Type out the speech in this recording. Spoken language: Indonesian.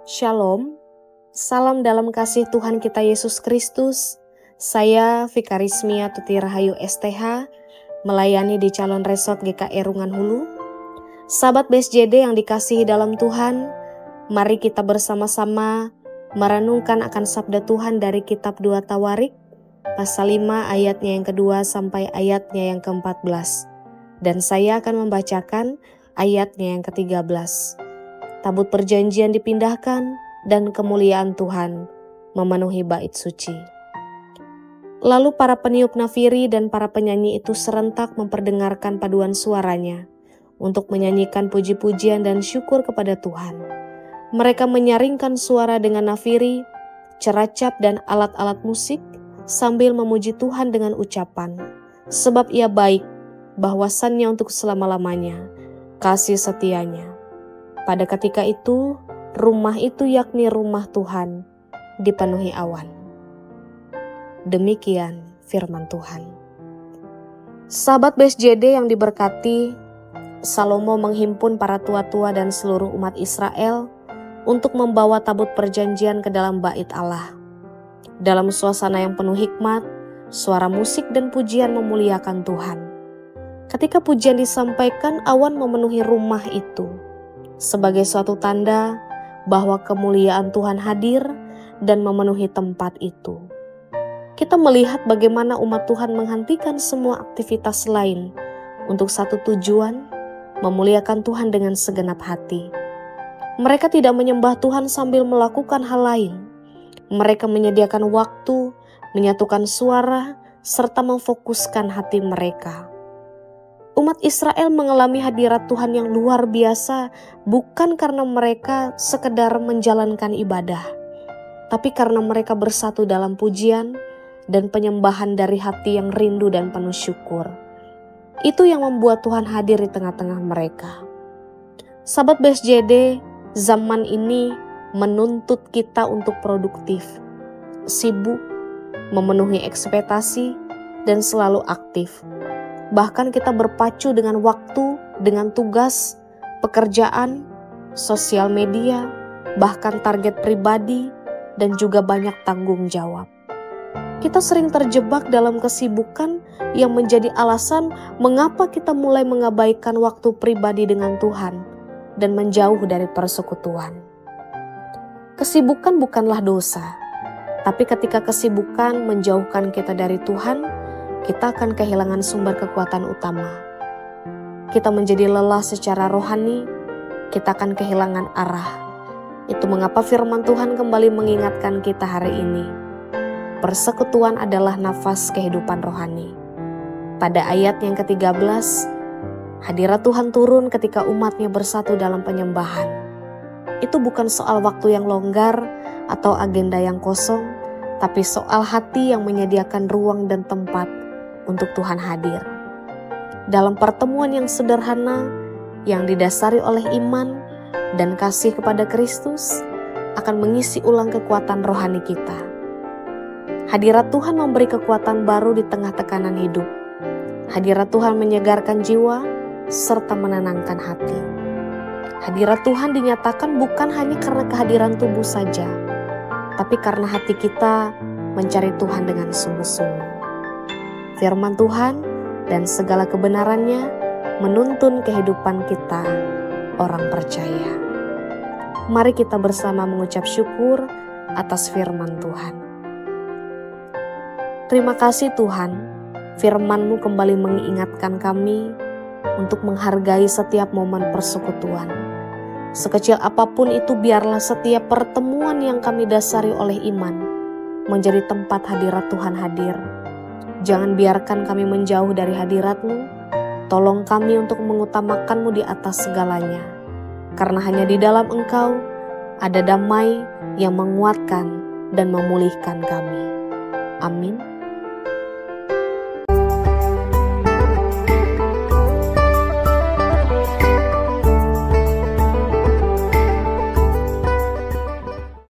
Shalom, salam dalam kasih Tuhan kita Yesus Kristus. Saya Vikarismia Tuti Rahayu STH, melayani di Calon Resort GKI Rungan Hulu. Sahabat BSJD yang dikasihi dalam Tuhan, mari kita bersama-sama merenungkan akan sabda Tuhan dari kitab 2 Tawarik, pasal 5 ayatnya yang kedua sampai ayatnya yang ke-14. Dan saya akan membacakan ayatnya yang ke-13. Tabut perjanjian dipindahkan dan kemuliaan Tuhan memenuhi bait suci. Lalu para peniup nafiri dan para penyanyi itu serentak memperdengarkan paduan suaranya untuk menyanyikan puji-pujian dan syukur kepada Tuhan. Mereka menyaringkan suara dengan nafiri, ceracap dan alat-alat musik sambil memuji Tuhan dengan ucapan, sebab Ia baik, bahwasannya untuk selama-lamanya, kasih setianya. Pada ketika itu, rumah itu yakni rumah Tuhan dipenuhi awan. Demikian firman Tuhan. Sahabat BSJD yang diberkati, Salomo menghimpun para tua-tua dan seluruh umat Israel untuk membawa tabut perjanjian ke dalam bait Allah. Dalam suasana yang penuh hikmat, suara musik dan pujian memuliakan Tuhan. Ketika pujian disampaikan, awan memenuhi rumah itu sebagai suatu tanda bahwa kemuliaan Tuhan hadir dan memenuhi tempat itu. Kita melihat bagaimana umat Tuhan menghentikan semua aktivitas lain untuk satu tujuan, memuliakan Tuhan dengan segenap hati. Mereka tidak menyembah Tuhan sambil melakukan hal lain. Mereka menyediakan waktu, menyatukan suara, serta memfokuskan hati mereka. Umat Israel mengalami hadirat Tuhan yang luar biasa bukan karena mereka sekedar menjalankan ibadah, tapi karena mereka bersatu dalam pujian dan penyembahan dari hati yang rindu dan penuh syukur. Itu yang membuat Tuhan hadir di tengah-tengah mereka. Sahabat BSJD, zaman ini menuntut kita untuk produktif, sibuk, memenuhi ekspektasi, dan selalu aktif. Bahkan kita berpacu dengan waktu, dengan tugas, pekerjaan, sosial media, bahkan target pribadi, dan juga banyak tanggung jawab. Kita sering terjebak dalam kesibukan yang menjadi alasan mengapa kita mulai mengabaikan waktu pribadi dengan Tuhan dan menjauh dari persekutuan. Kesibukan bukanlah dosa, tapi ketika kesibukan menjauhkan kita dari Tuhan, kita akan kehilangan sumber kekuatan utama. Kita menjadi lelah secara rohani, kita akan kehilangan arah. Itu mengapa firman Tuhan kembali mengingatkan kita hari ini. Persekutuan adalah nafas kehidupan rohani. Pada ayat yang ke-13, hadirat Tuhan turun ketika umatnya bersatu dalam penyembahan. Itu bukan soal waktu yang longgar atau agenda yang kosong, tapi soal hati yang menyediakan ruang dan tempat untuk Tuhan hadir. Dalam pertemuan yang sederhana, yang didasari oleh iman dan kasih kepada Kristus, akan mengisi ulang kekuatan rohani kita. Hadirat Tuhan memberi kekuatan baru di tengah tekanan hidup. Hadirat Tuhan menyegarkan jiwa, serta menenangkan hati. Hadirat Tuhan dinyatakan bukan hanya karena kehadiran tubuh saja, tapi karena hati kita mencari Tuhan dengan sungguh-sungguh. Firman Tuhan dan segala kebenarannya menuntun kehidupan kita, orang percaya. Mari kita bersama mengucap syukur atas firman Tuhan. Terima kasih Tuhan, firman-Mu kembali mengingatkan kami untuk menghargai setiap momen persekutuan. Sekecil apapun itu, biarlah setiap pertemuan yang kami dasari oleh iman menjadi tempat hadirat Tuhan hadir. Jangan biarkan kami menjauh dari hadirat-Mu. Tolong kami untuk mengutamakan-Mu di atas segalanya. Karena hanya di dalam Engkau ada damai yang menguatkan dan memulihkan kami. Amin.